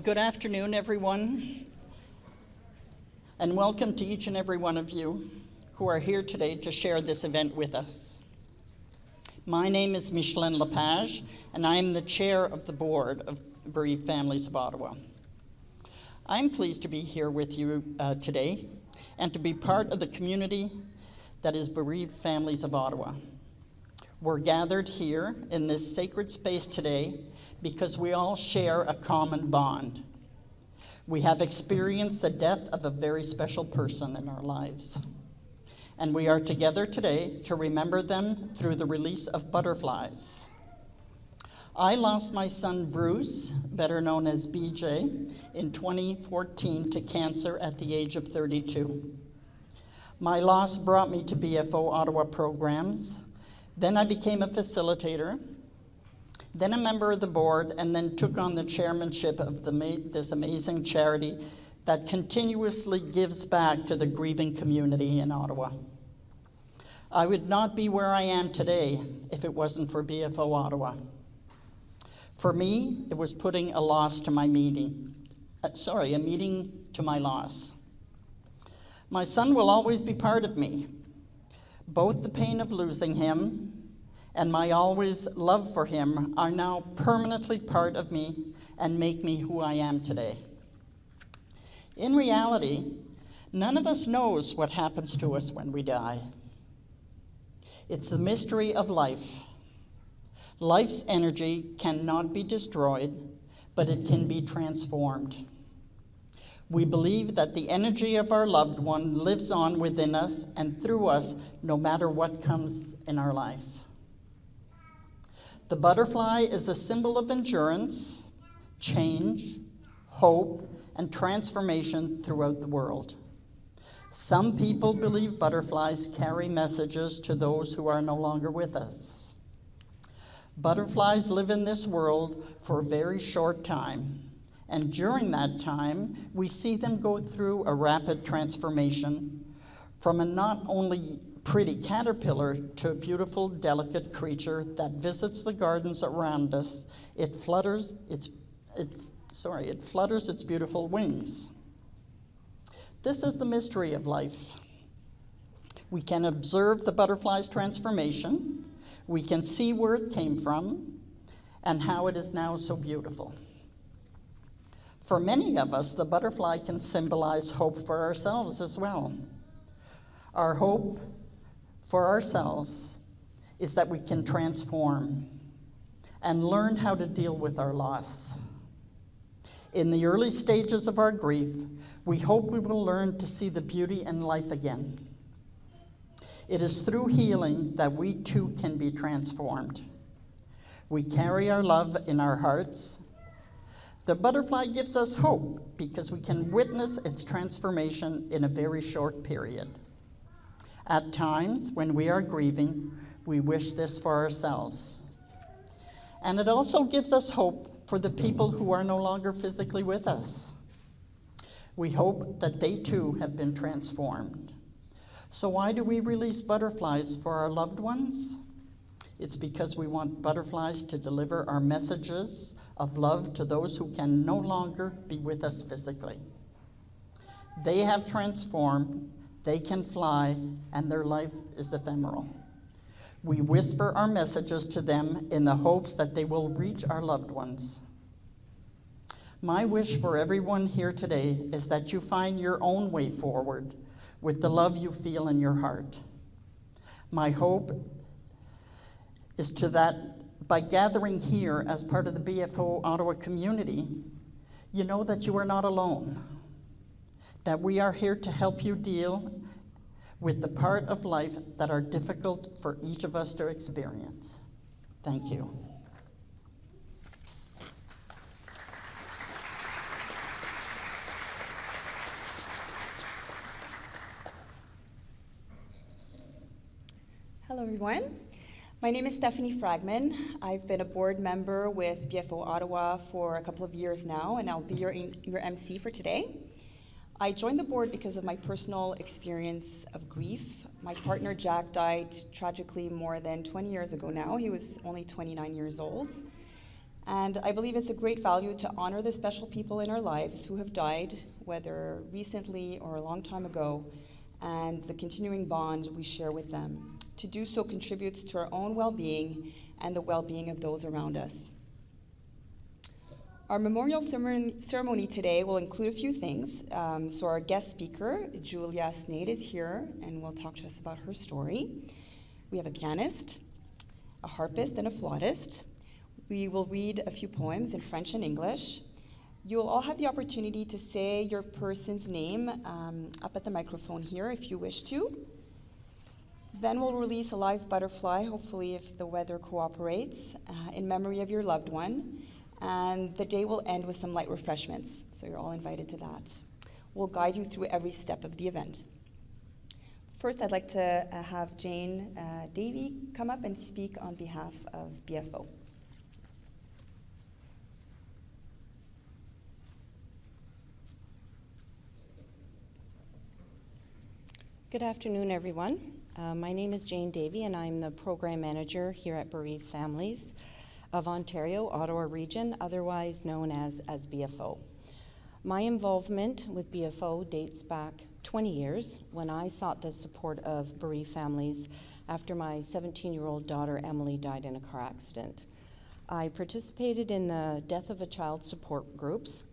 Good afternoon, everyone, and welcome to each and every one of you who are here today to share this event with us. My name is Micheline Lepage, and I am the chair of the board of Bereaved Families of Ottawa. I'm pleased to be here with you today and to be part of the community that is Bereaved Families of Ottawa. We're gathered here in this sacred space today because we all share a common bond. We have experienced the death of a very special person in our lives. And we are together today to remember them through the release of butterflies. I lost my son Bruce, better known as BJ, in 2014 to cancer at the age of 32. My loss brought me to BFO Ottawa programs. Then I became a facilitator, then a member of the board, and then took on the chairmanship of this amazing charity that continuously gives back to the grieving community in Ottawa. I would not be where I am today if it wasn't for BFO Ottawa. For me, it was putting a meeting to my loss. My son will always be part of me. Both the pain of losing him and my always love for him are now permanently part of me and make me who I am today. In reality, none of us knows what happens to us when we die. It's the mystery of life. Life's energy cannot be destroyed, but it can be transformed. We believe that the energy of our loved one lives on within us and through us, no matter what comes in our life. The butterfly is a symbol of endurance, change, hope, and transformation throughout the world. Some people believe butterflies carry messages to those who are no longer with us. Butterflies live in this world for a very short time. And during that time, we see them go through a rapid transformation from a not only pretty caterpillar to a beautiful, delicate creature that visits the gardens around us. It flutters its beautiful wings. This is the mystery of life. We can observe the butterfly's transformation. We can see where it came from and how it is now so beautiful. For many of us, the butterfly can symbolize hope for ourselves as well. Our hope for ourselves is that we can transform and learn how to deal with our loss. In the early stages of our grief, we hope we will learn to see the beauty in life again. It is through healing that we too can be transformed. We carry our love in our hearts. The butterfly gives us hope because we can witness its transformation in a very short period. At times, when we are grieving, we wish this for ourselves. And it also gives us hope for the people who are no longer physically with us. We hope that they too have been transformed. So why do we release butterflies for our loved ones? It's because we want butterflies to deliver our messages of love to those who can no longer be with us physically. They have transformed, they can fly, and their life is ephemeral. We whisper our messages to them in the hopes that they will reach our loved ones. My wish for everyone here today is that you find your own way forward with the love you feel in your heart. My hope is that by gathering here as part of the BFO Ottawa community, you know that you are not alone, that we are here to help you deal with the part of life that are difficult for each of us to experience. Thank you. Hello, everyone. My name is Stephanie Fragman. I've been a board member with BFO Ottawa for a couple of years now, and I'll be your MC for today. I joined the board because of my personal experience of grief. My partner Jack died tragically more than 20 years ago now. He was only 29 years old. And I believe it's a great value to honor the special people in our lives who have died, whether recently or a long time ago, and the continuing bond we share with them. To do so contributes to our own well-being and the well-being of those around us. Our memorial ceremony today will include a few things. So our guest speaker, Julia Sneyd, is here and will talk to us about her story. We have a pianist, a harpist, and a flautist. We will read a few poems in French and English. You will all have the opportunity to say your person's name up at the microphone here if you wish to. Then we'll release a live butterfly, hopefully if the weather cooperates, in memory of your loved one. And the day will end with some light refreshments, so you're all invited to that. We'll guide you through every step of the event. First, I'd like to have Jane Davey come up and speak on behalf of BFO. Good afternoon, everyone. My name is Jane Davey, and I'm the Program Manager here at Bereaved Families of Ontario, Ottawa Region, otherwise known as BFO. My involvement with BFO dates back 20 years when I sought the support of bereaved families after my 17-year-old daughter Emily died in a car accident. I participated in the death of a child support groups,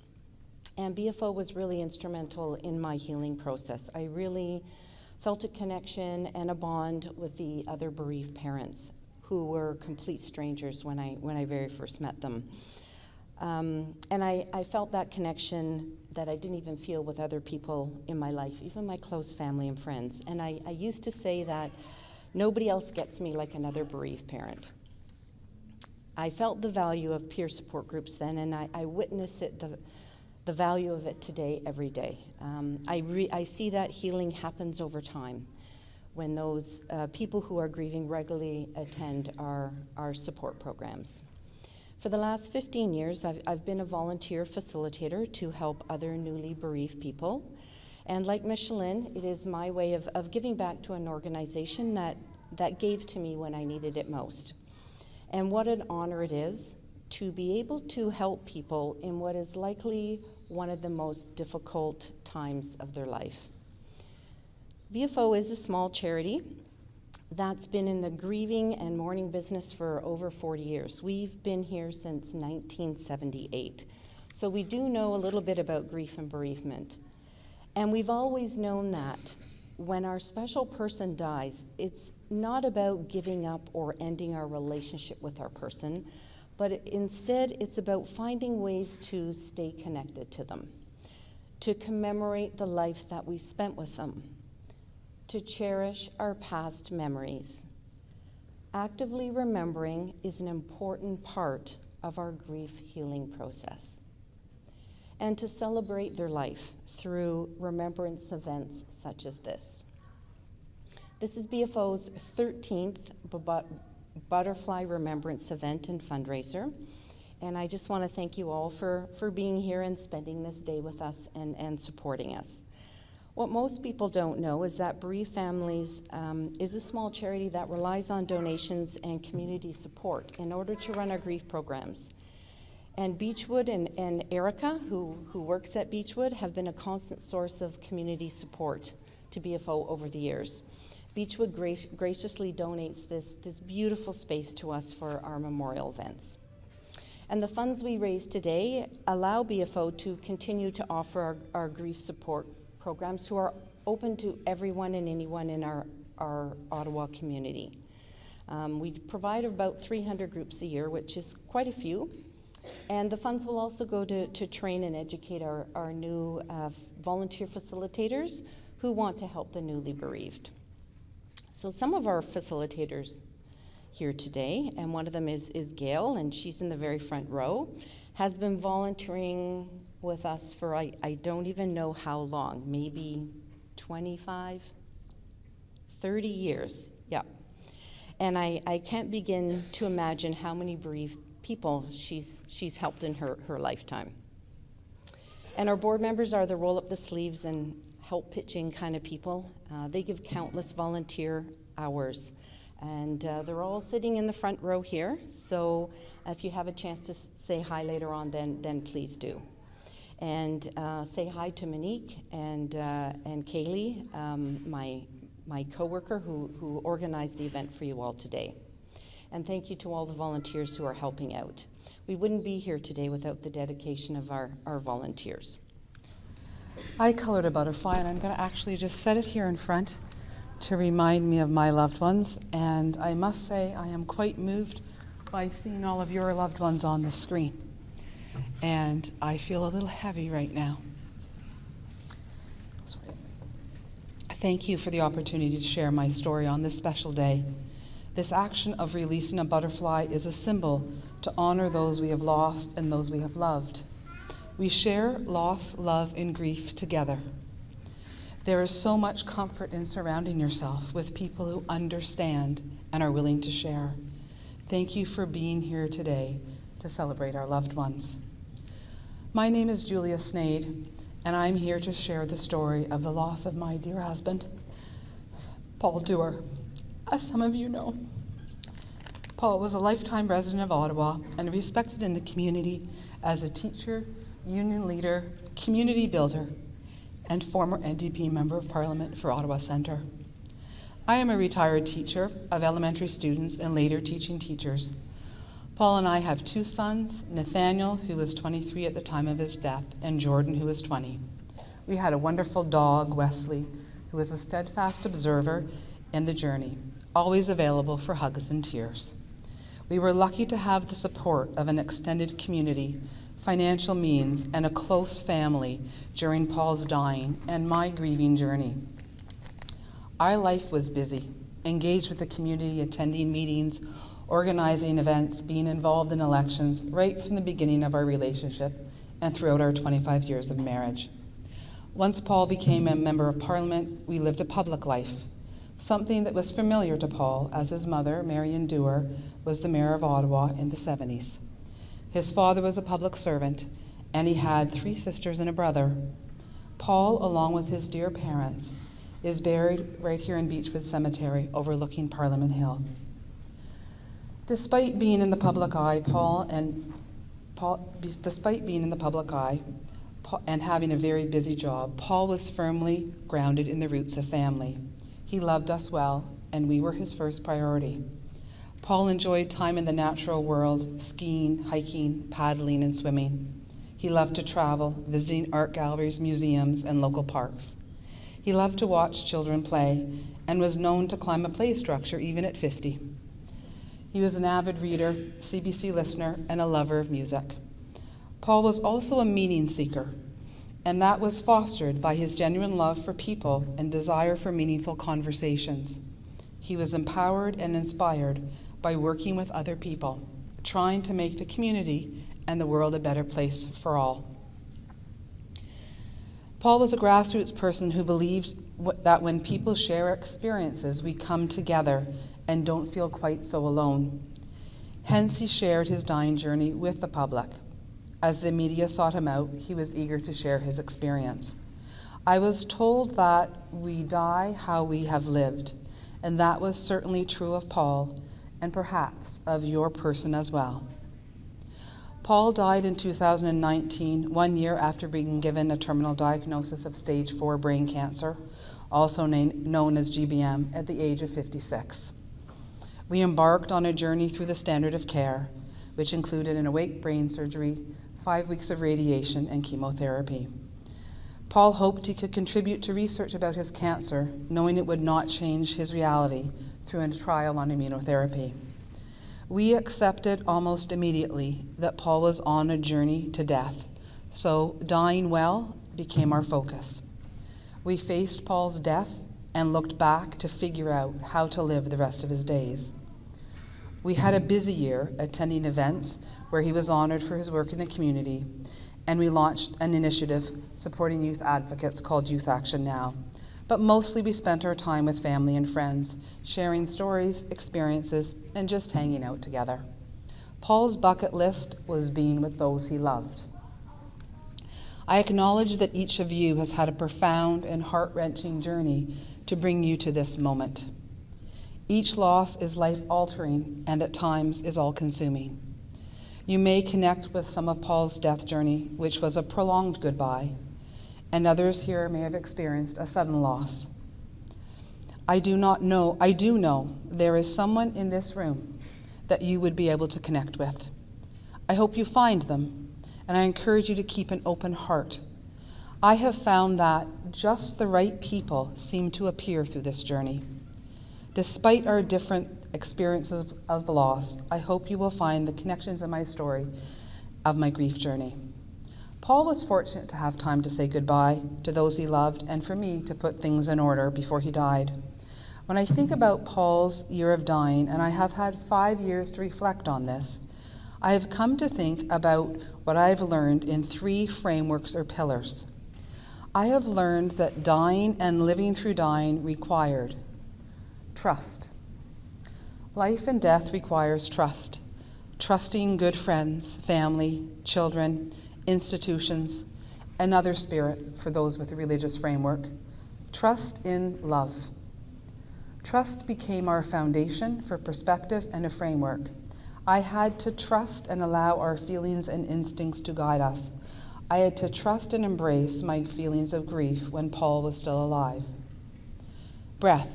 and BFO was really instrumental in my healing process. I really felt a connection and a bond with the other bereaved parents who were complete strangers when I very first met them. And I felt that connection that I didn't even feel with other people in my life, even my close family and friends. And I used to say that nobody else gets me like another bereaved parent. I felt the value of peer support groups then, and I witness it, the value of it today, every day. I see that healing happens over time when those people who are grieving regularly attend our support programs. For the last 15 years, I've been a volunteer facilitator to help other newly bereaved people. And like Micheline, it is my way of giving back to an organization that gave to me when I needed it most. And what an honor it is to be able to help people in what is likely one of the most difficult times of their life. BFO is a small charity that's been in the grieving and mourning business for over 40 years. We've been here since 1978. So we do know a little bit about grief and bereavement. And we've always known that when our special person dies, it's not about giving up or ending our relationship with our person, but instead it's about finding ways to stay connected to them, to commemorate the life that we spent with them, to cherish our past memories. Actively remembering is an important part of our grief healing process, and to celebrate their life through remembrance events such as this. This is BFO's 13th Butterfly Remembrance event and fundraiser, and I just want to thank you all for being here and spending this day with us and supporting us. What most people don't know is that Bereaved Families is a small charity that relies on donations and community support in order to run our grief programs. And Beechwood and Erica, who works at Beechwood, have been a constant source of community support to BFO over the years. Beechwood graciously donates this beautiful space to us for our memorial events. And the funds we raise today allow BFO to continue to offer our grief support programs who are open to everyone and anyone in our Ottawa community. We provide about 300 groups a year, which is quite a few. And the funds will also go to train and educate our new volunteer facilitators who want to help the newly bereaved. So some of our facilitators here today, and one of them is Gail, and she's in the very front row, has been volunteering with us for I don't even know how long, maybe 25, 30 years, yeah. And I can't begin to imagine how many bereaved people she's helped in her lifetime. And our board members are the roll up the sleeves and help pitching kind of people. They give countless volunteer hours And they're all sitting in the front row here, so if you have a chance to say hi later on, then please do. And say hi to Monique and Kaylee, my coworker who organized the event for you all today. And thank you to all the volunteers who are helping out. We wouldn't be here today without the dedication of our volunteers. I colored a butterfly, and I'm going to actually just set it here in front to remind me of my loved ones. And I must say I am quite moved by seeing all of your loved ones on the screen. And I feel a little heavy right now. Sorry. Thank you for the opportunity to share my story on this special day. This action of releasing a butterfly is a symbol to honor those we have lost and those we have loved. We share loss, love, and grief together. There is so much comfort in surrounding yourself with people who understand and are willing to share. Thank you for being here today to celebrate our loved ones. My name is Julia Sneyd, and I'm here to share the story of the loss of my dear husband, Paul Dewar. As some of you know, Paul was a lifetime resident of Ottawa and respected in the community as a teacher, union leader, community builder, and former NDP Member of Parliament for Ottawa Centre. I am a retired teacher of elementary students and later teaching teachers. Paul and I have two sons, Nathaniel, who was 23 at the time of his death, and Jordan, who was 20. We had a wonderful dog, Wesley, who was a steadfast observer in the journey, always available for hugs and tears. We were lucky to have the support of an extended community, financial means, and a close family during Paul's dying and my grieving journey. Our life was busy, engaged with the community, attending meetings, organizing events, being involved in elections, right from the beginning of our relationship and throughout our 25 years of marriage. Once Paul became a member of Parliament, we lived a public life, something that was familiar to Paul, as his mother, Marion Dewar, was the mayor of Ottawa in the 70s. His father was a public servant, and he had 3 sisters and a brother. Paul, along with his dear parents, is buried right here in Beechwood Cemetery overlooking Parliament Hill. Despite being in the public eye, and having a very busy job, Paul was firmly grounded in the roots of family. He loved us well, and we were his first priority. Paul enjoyed time in the natural world, skiing, hiking, paddling, and swimming. He loved to travel, visiting art galleries, museums, and local parks. He loved to watch children play and was known to climb a play structure even at 50. He was an avid reader, CBC listener, and a lover of music. Paul was also a meaning seeker, and that was fostered by his genuine love for people and desire for meaningful conversations. He was empowered and inspired by working with other people, trying to make the community and the world a better place for all. Paul was a grassroots person who believed that when people share experiences, we come together and don't feel quite so alone. Hence, he shared his dying journey with the public. As the media sought him out, he was eager to share his experience. I was told that we die how we have lived, and that was certainly true of Paul, and perhaps of your person as well. Paul died in 2019, 1 year after being given a terminal diagnosis of stage 4 brain cancer, also known as GBM, at the age of 56. We embarked on a journey through the standard of care, which included an awake brain surgery, 5 weeks of radiation, and chemotherapy. Paul hoped he could contribute to research about his cancer, knowing it would not change his reality through a trial on immunotherapy. We accepted almost immediately that Paul was on a journey to death, so dying well became our focus. We faced Paul's death and looked back to figure out how to live the rest of his days. We had a busy year attending events where he was honored for his work in the community, and we launched an initiative supporting youth advocates called Youth Action Now. But mostly we spent our time with family and friends, sharing stories, experiences, and just hanging out together. Paul's bucket list was being with those he loved. I acknowledge that each of you has had a profound and heart-wrenching journey to bring you to this moment. Each loss is life-altering and at times is all-consuming. You may connect with some of Paul's death journey, which was a prolonged goodbye, and others here may have experienced a sudden loss. I do know there is someone in this room that you would be able to connect with. I hope you find them, and I encourage you to keep an open heart. I have found that just the right people seem to appear through this journey. Despite our different experiences of loss, I hope you will find the connections in my story of my grief journey. Paul was fortunate to have time to say goodbye to those he loved and for me to put things in order before he died. When I think about Paul's year of dying, and I have had 5 years to reflect on this, I have come to think about what I've learned in 3 frameworks or pillars. I have learned that dying and living through dying required trust. Life and death requires trust. Trusting good friends, family, children, institutions, another spirit for those with a religious framework. Trust in love. Trust became our foundation for perspective and a framework. I had to trust and allow our feelings and instincts to guide us. I had to trust and embrace my feelings of grief when Paul was still alive. Breath.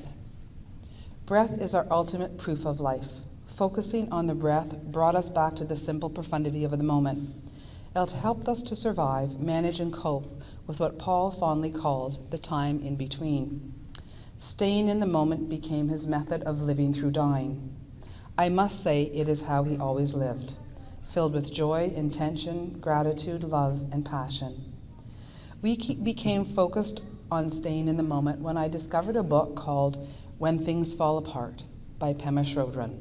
Breath is our ultimate proof of life. Focusing on the breath brought us back to the simple profundity of the moment. It helped us to survive, manage, and cope with what Paul fondly called the time in between. Staying in the moment became his method of living through dying. I must say it is how he always lived, filled with joy, intention, gratitude, love, and passion. We became focused on staying in the moment when I discovered a book called When Things Fall Apart by Pema Chodron.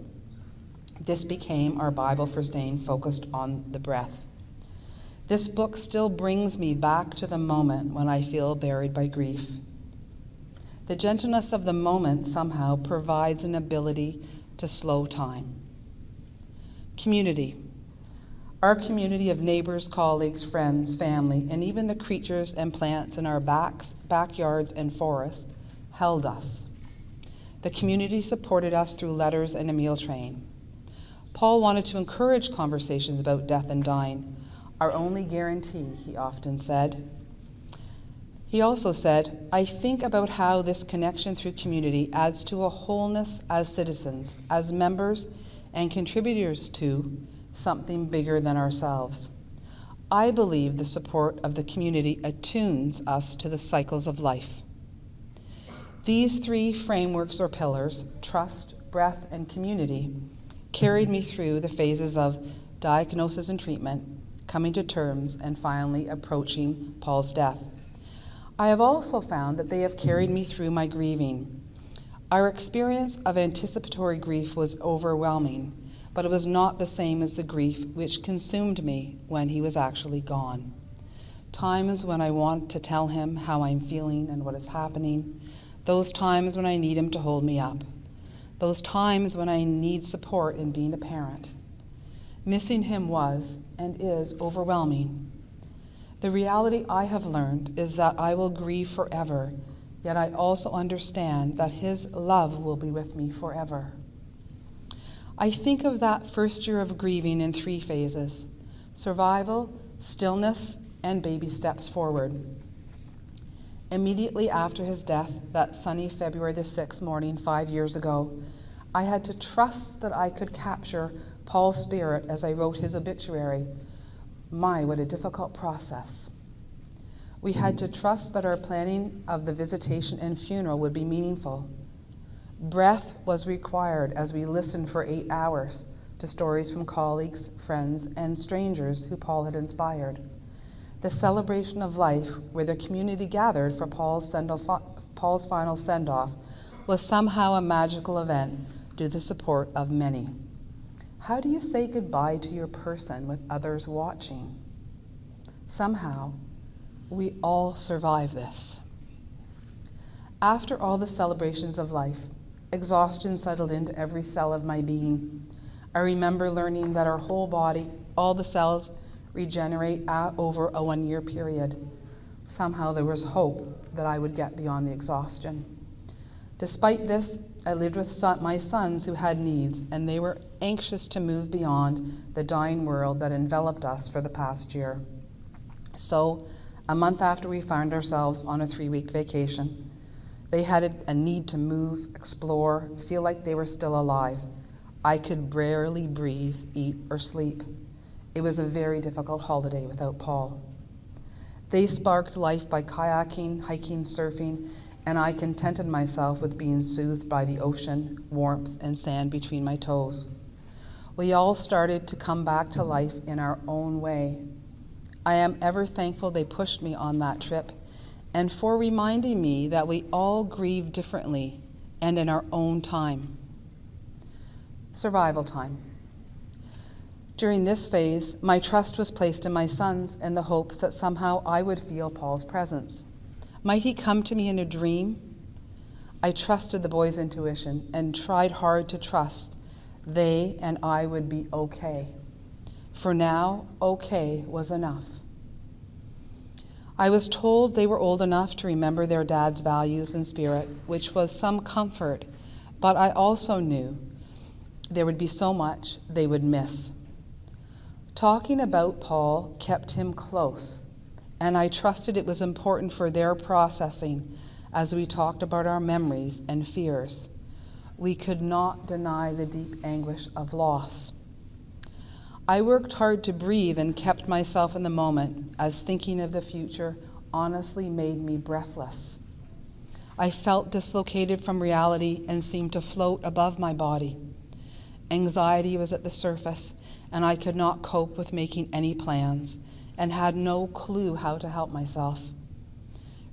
This became our Bible for staying focused on the breath. This book still brings me back to the moment when I feel buried by grief. The gentleness of the moment somehow provides an ability to slow time. Community. Our community of neighbors, colleagues, friends, family, and even the creatures and plants in our backyards and forests held us. The community supported us through letters and a meal train. Paul wanted to encourage conversations about death and dying, our only guarantee, he often said. He also said, I think about how this connection through community adds to a wholeness as citizens, as members and contributors to something bigger than ourselves. I believe the support of the community attunes us to the cycles of life. These 3 frameworks or pillars, trust, breath, and community, carried me through the phases of diagnosis and treatment, coming to terms, and finally approaching Paul's death. I have also found that they have carried me through my grieving. Our experience of anticipatory grief was overwhelming, but it was not the same as the grief which consumed me when he was actually gone. Times when I want to tell him how I'm feeling and what is happening, those times when I need him to hold me up, those times when I need support in being a parent. Missing him was and is overwhelming. The reality I have learned is that I will grieve forever, yet I also understand that his love will be with me forever. I think of that first year of grieving in 3 phases: survival, stillness, and baby steps forward. Immediately after his death, that sunny February the 6th morning 5 years ago, I had to trust that I could capture Paul's spirit as I wrote his obituary. My, what a difficult process. We had to trust that our planning of the visitation and funeral would be meaningful. Breath was required as we listened for 8 hours to stories from colleagues, friends, and strangers who Paul had inspired. The celebration of life, where the community gathered for Paul's final send-off, was somehow a magical event due to the support of many. How do you say goodbye to your person with others watching? Somehow, we all survive this. After all the celebrations of life, exhaustion settled into every cell of my being. I remember learning that our whole body, all the cells, regenerate over a 1-year period. Somehow there was hope that I would get beyond the exhaustion. Despite this, I lived with my sons who had needs, and they were anxious to move beyond the dying world that enveloped us for the past year. So, a month after we found ourselves on a 3-week vacation, they had a need to move, explore, feel like they were still alive. I could barely breathe, eat, or sleep. It was a very difficult holiday without Paul. They sparked life by kayaking, hiking, surfing, and I contented myself with being soothed by the ocean, warmth, and sand between my toes. We all started to come back to life in our own way. I am ever thankful they pushed me on that trip and for reminding me that we all grieve differently and in our own time. Survival time. During this phase, my trust was placed in my sons in the hopes that somehow I would feel Paul's presence. Might he come to me in a dream? I trusted the boys' intuition and tried hard to trust they and I would be okay. For now, okay was enough. I was told they were old enough to remember their dad's values and spirit, which was some comfort, but I also knew there would be so much they would miss. Talking about Paul kept him close, and I trusted it was important for their processing as we talked about our memories and fears. We could not deny the deep anguish of loss. I worked hard to breathe and kept myself in the moment, as thinking of the future honestly made me breathless. I felt dislocated from reality and seemed to float above my body. Anxiety was at the surface, and I could not cope with making any plans and had no clue how to help myself.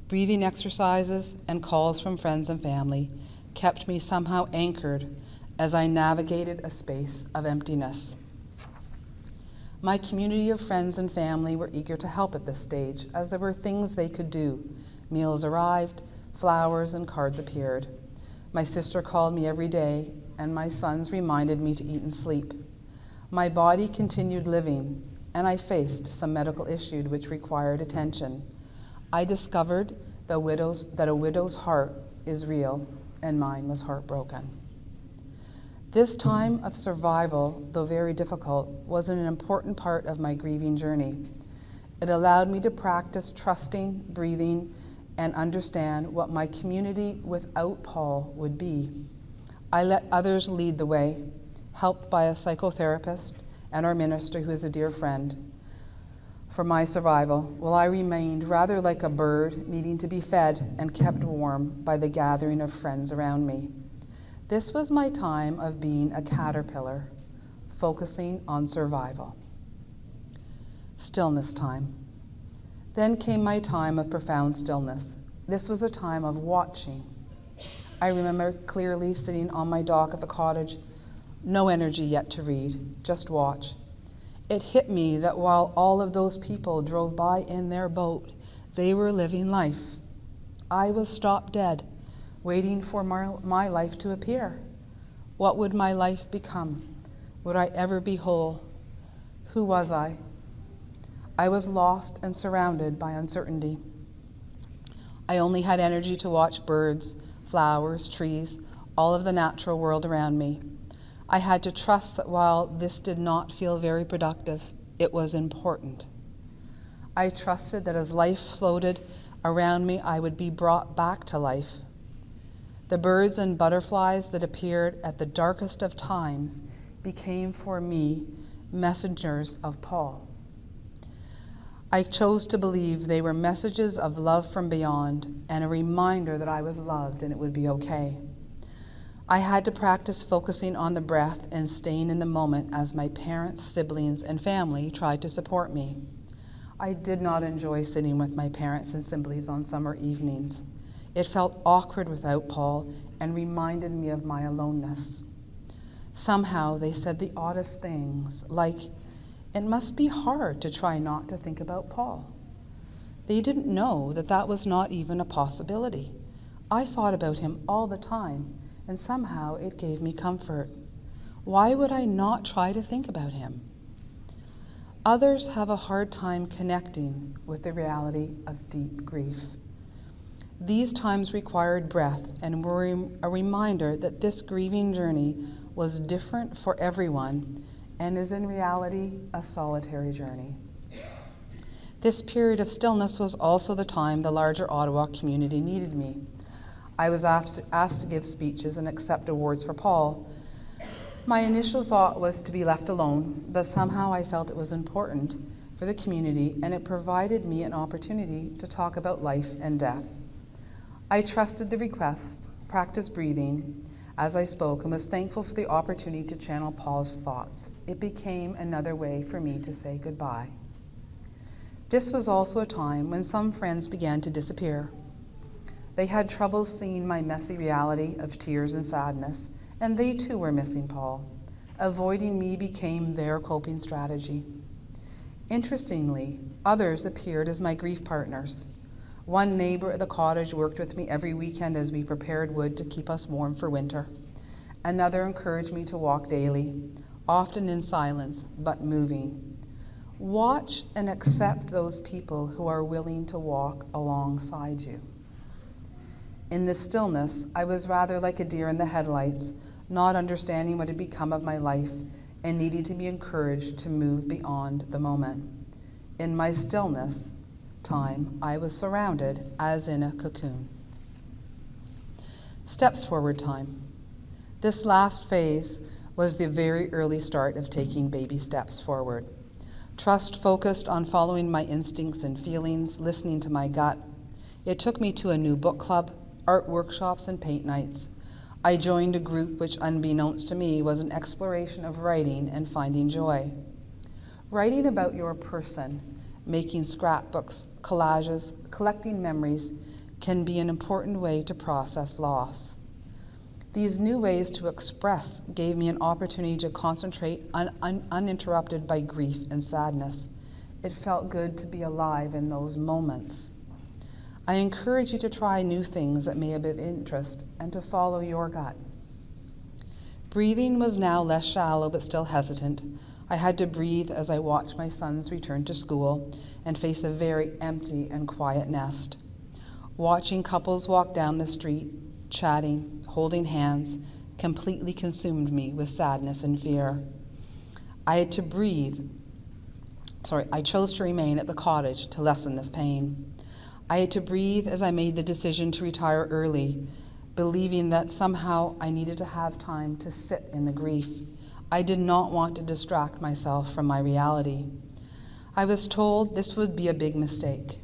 Breathing exercises and calls from friends and family kept me somehow anchored as I navigated a space of emptiness. My community of friends and family were eager to help at this stage, as there were things they could do. Meals arrived, flowers and cards appeared. My sister called me every day, and my sons reminded me to eat and sleep. My body continued living, and I faced some medical issue which required attention. I discovered that a widow's heart is real, and mine was heartbroken. This time of survival, though very difficult, was an important part of my grieving journey. It allowed me to practice trusting, breathing, and understand what my community without Paul would be. I let others lead the way, helped by a psychotherapist and our minister, who is a dear friend. For my survival, while I remained rather like a bird needing to be fed and kept warm by the gathering of friends around me. This was my time of being a caterpillar, focusing on survival. Stillness time. Then came my time of profound stillness. This was a time of watching. I remember clearly sitting on my dock at the cottage, no energy yet to read, just watch. It hit me that while all of those people drove by in their boat, they were living life. I was stopped dead, waiting for my life to appear. What would my life become? Would I ever be whole? Who was I? I was lost and surrounded by uncertainty. I only had energy to watch birds, flowers, trees, all of the natural world around me. I had to trust that while this did not feel very productive, it was important. I trusted that as life floated around me, I would be brought back to life. The birds and butterflies that appeared at the darkest of times became for me messengers of Paul. I chose to believe they were messages of love from beyond and a reminder that I was loved and it would be okay. I had to practice focusing on the breath and staying in the moment as my parents, siblings, and family tried to support me. I did not enjoy sitting with my parents and siblings on summer evenings. It felt awkward without Paul and reminded me of my aloneness. Somehow they said the oddest things, like, it must be hard to try not to think about Paul. They didn't know that that was not even a possibility. I thought about him all the time, and somehow it gave me comfort. Why would I not try to think about him? Others have a hard time connecting with the reality of deep grief. These times required breath and were a reminder that this grieving journey was different for everyone and is in reality a solitary journey. This period of stillness was also the time the larger Ottawa community needed me. I was asked to give speeches and accept awards for Paul. My initial thought was to be left alone, but somehow I felt it was important for the community, and it provided me an opportunity to talk about life and death. I trusted the request, practiced breathing as I spoke, and was thankful for the opportunity to channel Paul's thoughts. It became another way for me to say goodbye. This was also a time when some friends began to disappear. They had trouble seeing my messy reality of tears and sadness, and they too were missing Paul. Avoiding me became their coping strategy. Interestingly, others appeared as my grief partners. One neighbor at the cottage worked with me every weekend as we prepared wood to keep us warm for winter. Another encouraged me to walk daily, often in silence, but moving. Watch and accept those people who are willing to walk alongside you. In the stillness, I was rather like a deer in the headlights, not understanding what had become of my life and needing to be encouraged to move beyond the moment. In my stillness time, I was surrounded as in a cocoon. Steps forward time. This last phase was the very early start of taking baby steps forward. Trust focused on following my instincts and feelings, listening to my gut. It took me to a new book club, art workshops, and paint nights. I joined a group which, unbeknownst to me, was an exploration of writing and finding joy. Writing about your person, making scrapbooks, collages, collecting memories can be an important way to process loss. These new ways to express gave me an opportunity to concentrate uninterrupted by grief and sadness. It felt good to be alive in those moments. I encourage you to try new things that may have been of interest and to follow your gut. Breathing was now less shallow but still hesitant. I had to breathe as I watched my sons return to school and face a very empty and quiet nest. Watching couples walk down the street, chatting, holding hands, completely consumed me with sadness and fear. I chose to remain at the cottage to lessen this pain. I had to breathe as I made the decision to retire early, believing that somehow I needed to have time to sit in the grief. I did not want to distract myself from my reality. I was told this would be a big mistake.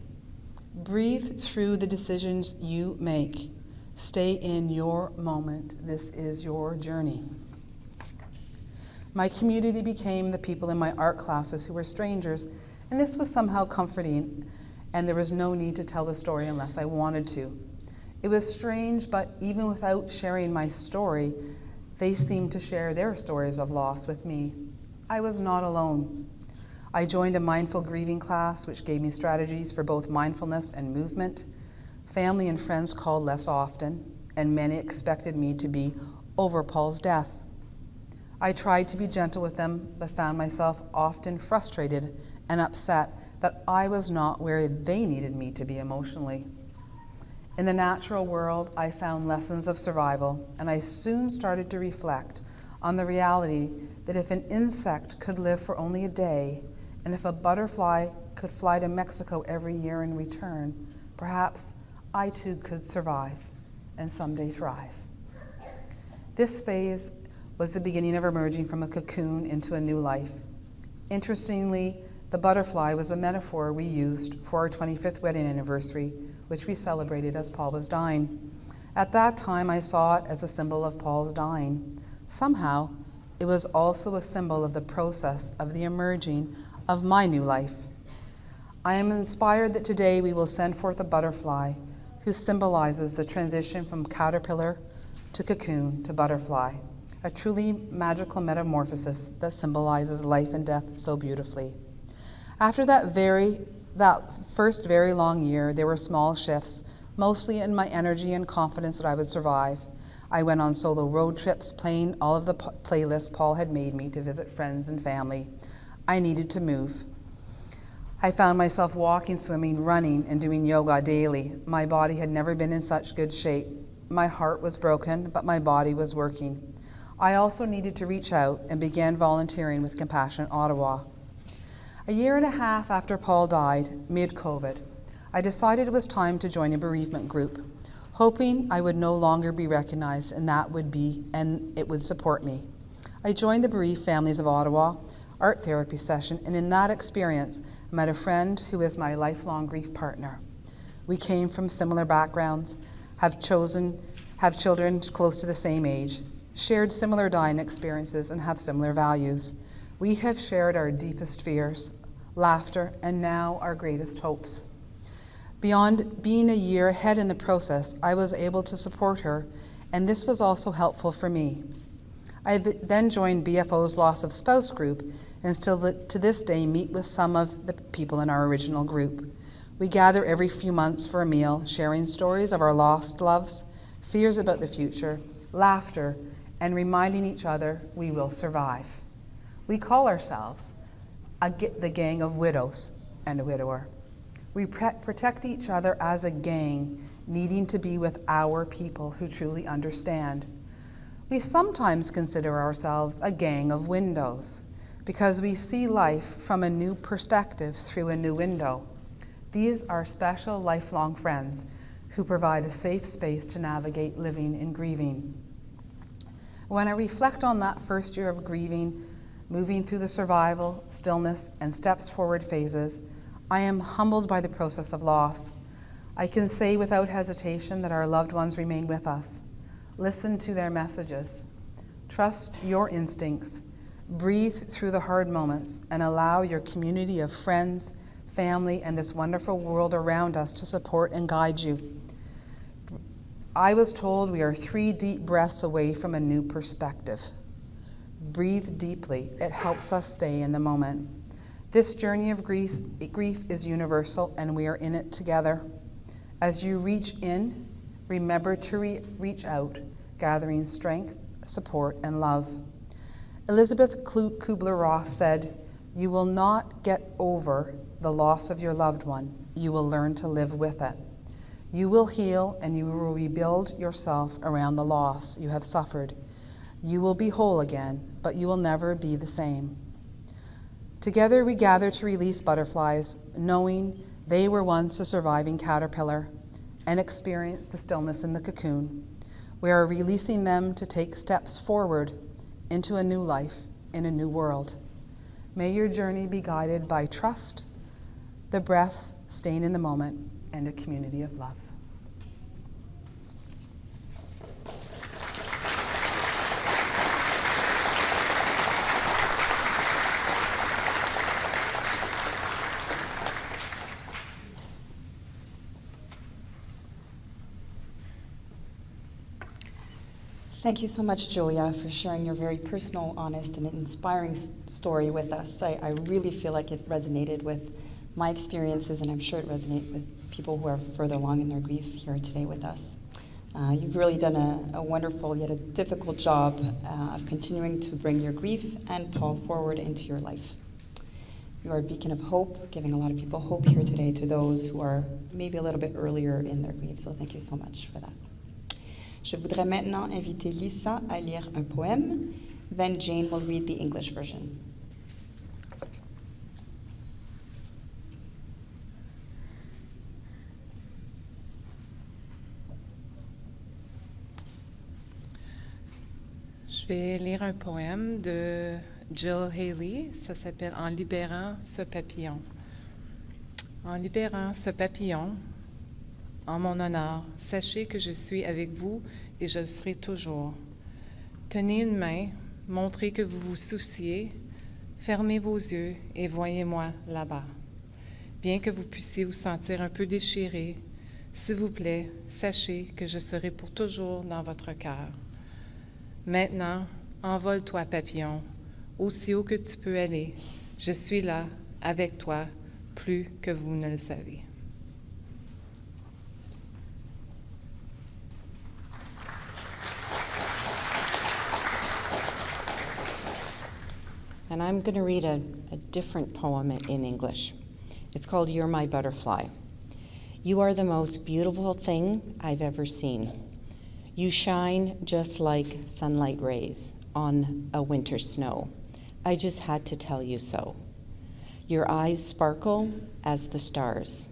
Breathe through the decisions you make. Stay in your moment. This is your journey. My community became the people in my art classes who were strangers, and this was somehow comforting, and there was no need to tell the story unless I wanted to. It was strange, but even without sharing my story, they seemed to share their stories of loss with me. I was not alone. I joined a mindful grieving class, which gave me strategies for both mindfulness and movement. Family and friends called less often, and many expected me to be over Paul's death. I tried to be gentle with them, but found myself often frustrated and upset that I was not where they needed me to be emotionally. In the natural world, I found lessons of survival, and I soon started to reflect on the reality that if an insect could live for only a day, and if a butterfly could fly to Mexico every year and return, perhaps I too could survive and someday thrive. This phase was the beginning of emerging from a cocoon into a new life. Interestingly, the butterfly was a metaphor we used for our 25th wedding anniversary, which we celebrated as Paul was dying. At that time, I saw it as a symbol of Paul's dying. Somehow, it was also a symbol of the process of the emerging of my new life. I am inspired that today we will send forth a butterfly who symbolizes the transition from caterpillar to cocoon to butterfly, a truly magical metamorphosis that symbolizes life and death so beautifully. After that first very long year, there were small shifts, mostly in my energy and confidence that I would survive. I went on solo road trips, playing all of the playlists Paul had made me to visit friends and family. I needed to move. I found myself walking, swimming, running, and doing yoga daily. My body had never been in such good shape. My heart was broken, but my body was working. I also needed to reach out and began volunteering with Compassion Ottawa. A year and a half after Paul died, mid-COVID, I decided it was time to join a bereavement group, hoping I would no longer be recognized and it would support me. I joined the Bereaved Families of Ottawa art therapy session, and in that experience, I met a friend who is my lifelong grief partner. We came from similar backgrounds, have children close to the same age, shared similar dying experiences, and have similar values. We have shared our deepest fears, laughter, and now our greatest hopes. Beyond being a year ahead in the process, I was able to support her, and this was also helpful for me. I then joined BFO's Loss of Spouse group, and still to this day meet with some of the people in our original group. We gather every few months for a meal, sharing stories of our lost loves, fears about the future, laughter, and reminding each other we will survive. We call ourselves the gang of widows and a widower. We protect each other as a gang, needing to be with our people who truly understand. We sometimes consider ourselves a gang of windows because we see life from a new perspective through a new window. These are special lifelong friends who provide a safe space to navigate living and grieving. When I reflect on that first year of grieving, moving through the survival, stillness, and steps forward phases, I am humbled by the process of loss. I can say without hesitation that our loved ones remain with us. Listen to their messages. Trust your instincts. Breathe through the hard moments and allow your community of friends, family, and this wonderful world around us to support and guide you. I was told we are 3 deep breaths away from a new perspective. Breathe deeply. It helps us stay in the moment. This journey of grief is universal, and we are in it together. As you reach in, remember to reach out, gathering strength, support, and love. Elizabeth Kubler-Ross said, "You will not get over the loss of your loved one. You will learn to live with it. You will heal, and you will rebuild yourself around the loss you have suffered. You will be whole again, but you will never be the same." Together we gather to release butterflies, knowing they were once a surviving caterpillar and experienced the stillness in the cocoon. We are releasing them to take steps forward into a new life in a new world. May your journey be guided by trust, the breath, staying in the moment, and a community of love. Thank you so much, Julia, for sharing your very personal, honest, and inspiring story with us. I really feel like it resonated with my experiences, and I'm sure it resonates with people who are further along in their grief here today with us. You've really done a wonderful yet a difficult job of continuing to bring your grief and Paul forward into your life. You are a beacon of hope, giving a lot of people hope here today to those who are maybe a little bit earlier in their grief, so thank you so much for that. Je voudrais maintenant inviter Lisa à lire un poème, then Jane will read the English version. Je vais lire un poème de Jill Haley, ça s'appelle « En libérant ce papillon ». En libérant ce papillon, en mon honneur, sachez que je suis avec vous et je le serai toujours. Tenez une main, montrez que vous vous souciez, fermez vos yeux et voyez-moi là-bas. Bien que vous puissiez vous sentir un peu déchiré, s'il vous plaît, sachez que je serai pour toujours dans votre cœur. Maintenant, envole-toi, papillon, aussi haut que tu peux aller. Je suis là, avec toi, plus que vous ne le savez. And I'm going to read a different poem in English. It's called You're My Butterfly. You are the most beautiful thing I've ever seen. You shine just like sunlight rays on a winter snow. I just had to tell you so. Your eyes sparkle as the stars.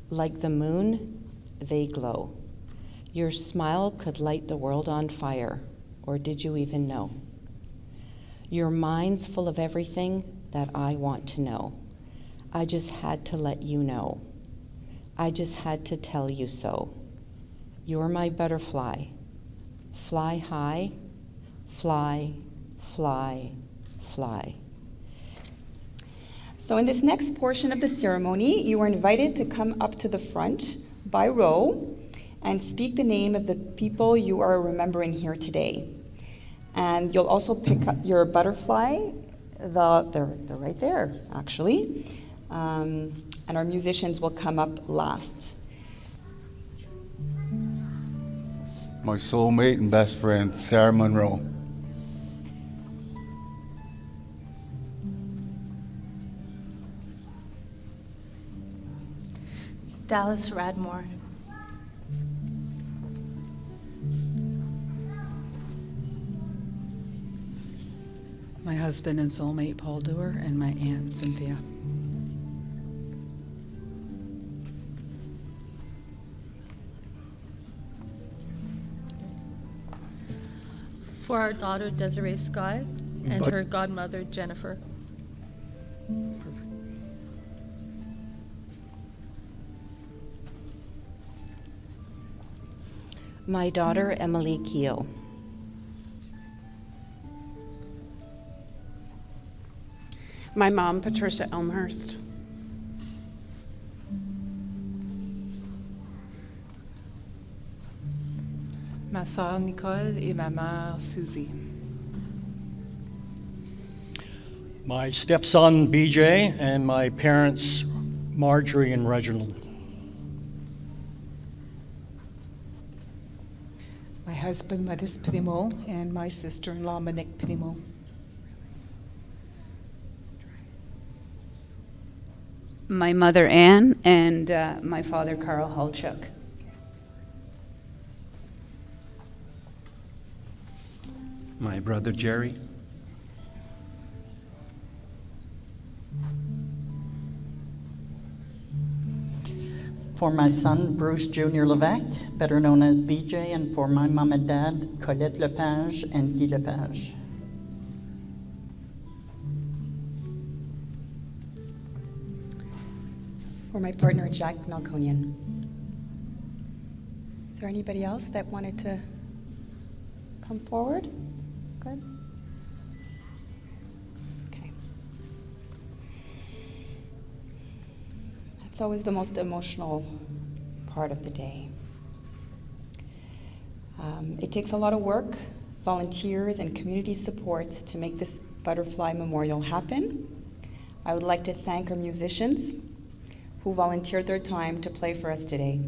Like the moon, they glow. Your smile could light the world on fire, or did you even know? Your mind's full of everything that I want to know. I just had to let you know. I just had to tell you so. You're my butterfly. Fly high, fly, fly, fly. So in this next portion of the ceremony, you are invited to come up to the front by row and speak the name of the people you are remembering here today. And you'll also pick up your butterfly. They're right there, actually. And our musicians will come up last. My soulmate and best friend, Sarah Monroe. Dallas Radmore. My husband and soulmate, Paul Dewar, and my aunt, Cynthia. For our daughter Desiree Scott and But- her godmother Jennifer. My daughter, Emily Keogh. My mom, Patricia Elmhurst. Ma sœur Nicole et ma mère Susie. My stepson, BJ, and my parents, Marjorie and Reginald. My husband, Maris Primo, and my sister-in-law, Monique Primo. My mother, Anne, and my father, Carl Halchuk. My brother, Jerry. For my son, Bruce Jr. Levesque, better known as BJ, and for my mom and dad, Colette Lepage and Guy Lepage. For my partner, Jack Melkonian. Is there anybody else that wanted to come forward? Good. Okay. That's always the most emotional part of the day. It takes a lot of work, volunteers, and community support to make this Butterfly Memorial happen. I would like to thank our musicians who volunteered their time to play for us today.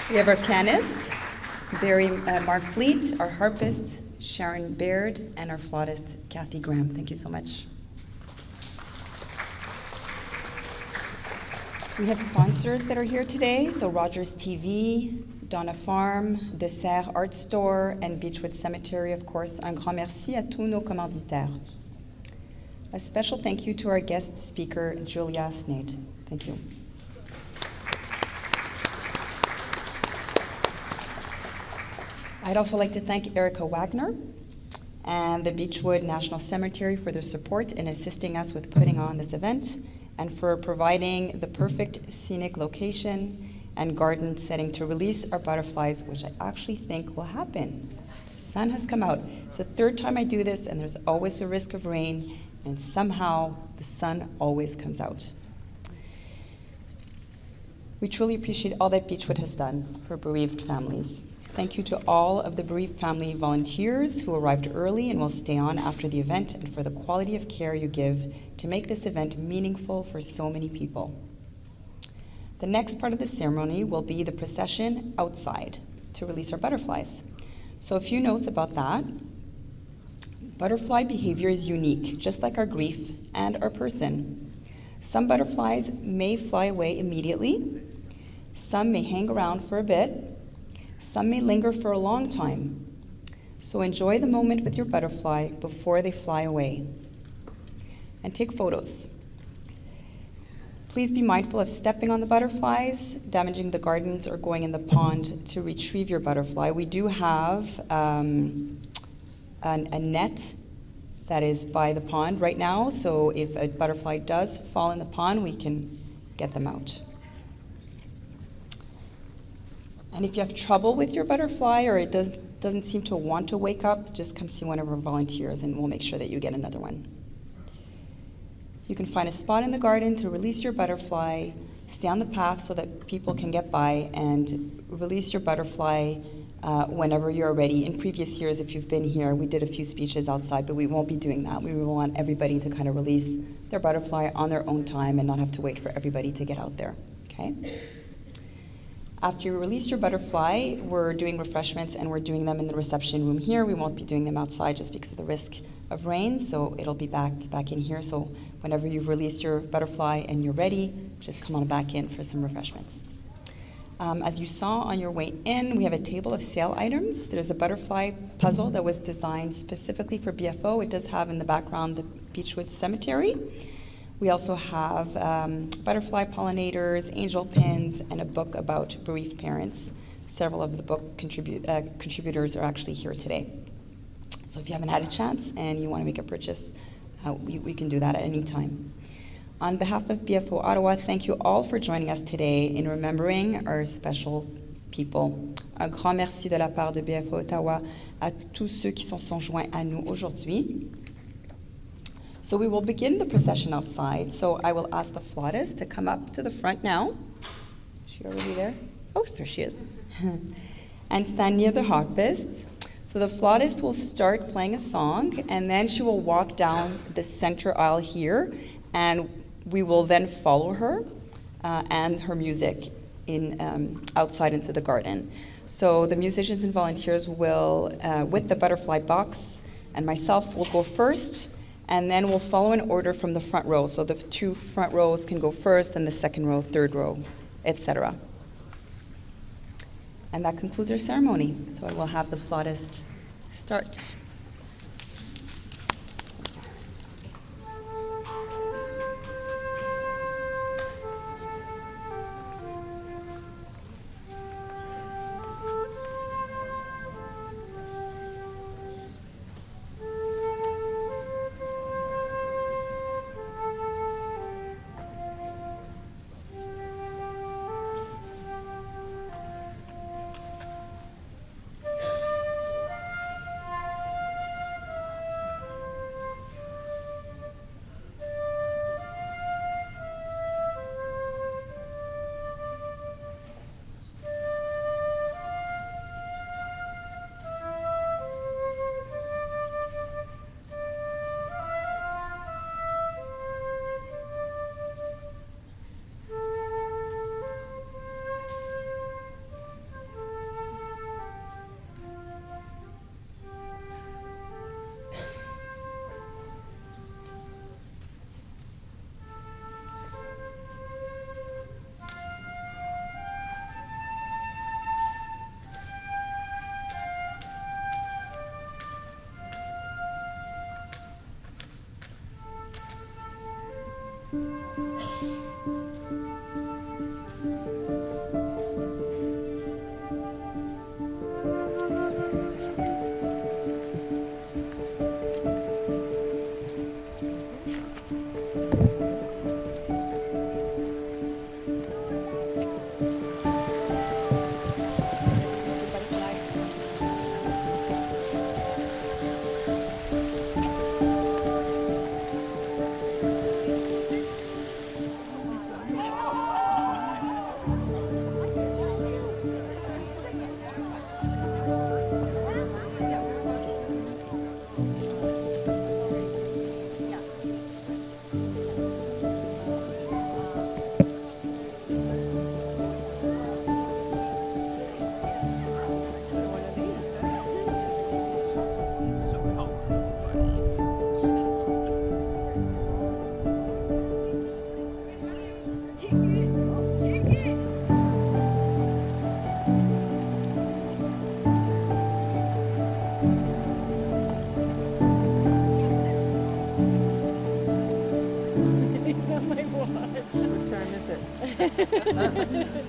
We have our pianist, Barry Marfleet, our harpist, Sharon Baird, and our flautist, Kathy Graham. Thank you so much. We have sponsors that are here today, so Rogers TV, Donna Farm, Dessert Art Store, and Beechwood Cemetery, of course. Un grand merci à tous nos commanditaires. A special thank you to our guest speaker, Julia Sneyd. Thank you. I'd also like to thank Erica Wagner and the Beechwood National Cemetery for their support in assisting us with putting on this event and for providing the perfect scenic location and garden setting to release our butterflies, which I actually think will happen. The sun has come out. It's the third time I do this, and there's always the risk of rain, and somehow the sun always comes out. We truly appreciate all that Beechwood has done for bereaved families. Thank you to all of the bereaved family volunteers who arrived early and will stay on after the event, and for the quality of care you give to make this event meaningful for so many people. The next part of the ceremony will be the procession outside to release our butterflies. So a few notes about that. Butterfly behavior is unique, just like our grief and our person. Some butterflies may fly away immediately. Some may hang around for a bit. Some may linger for a long time. So enjoy the moment with your butterfly before they fly away. And take photos. Please be mindful of stepping on the butterflies, damaging the gardens, or going in the pond to retrieve your butterfly. We do have a net that is by the pond right now, so if a butterfly does fall in the pond, we can get them out. And if you have trouble with your butterfly or it doesn't seem to want to wake up, just come see one of our volunteers and we'll make sure that you get another one. You can find a spot in the garden to release your butterfly, stay on the path so that people can get by, and release your butterfly whenever you're ready. In previous years, if you've been here, we did a few speeches outside, but we won't be doing that. We want everybody to kind of release their butterfly on their own time and not have to wait for everybody to get out there, okay? After you release your butterfly, we're doing refreshments and we're doing them in the reception room here. We won't be doing them outside just because of the risk of rain, so it'll be back in here. So whenever you've released your butterfly and you're ready, just come on back in for some refreshments. As you saw on your way in, we have a table of sale items. There's a butterfly puzzle that was designed specifically for BFO. It does have in the background the Beechwood Cemetery. We also have butterfly pollinators, angel pins, and a book about bereaved parents. Several of the book contributors are actually here today. So if you haven't had a chance and you want to make a purchase, we can do that at any time. On behalf of BFO Ottawa, thank you all for joining us today in remembering our special people. Un grand merci de la part de BFO Ottawa à tous ceux qui sont joints à nous aujourd'hui. So we will begin the procession outside. So I will ask the flautist to come up to the front now. Is she already there? Oh, there she is. And stand near the harpist. So the flautist will start playing a song, and then she will walk down the center aisle here, and we will then follow her and her music outside into the garden. So the musicians and volunteers will, with the butterfly box, and myself will go first, and then we'll follow in order from the front row. So the two front rows can go first, and the second row, third row, etc. And that concludes our ceremony. So I will have the flautist start. gonna miss it.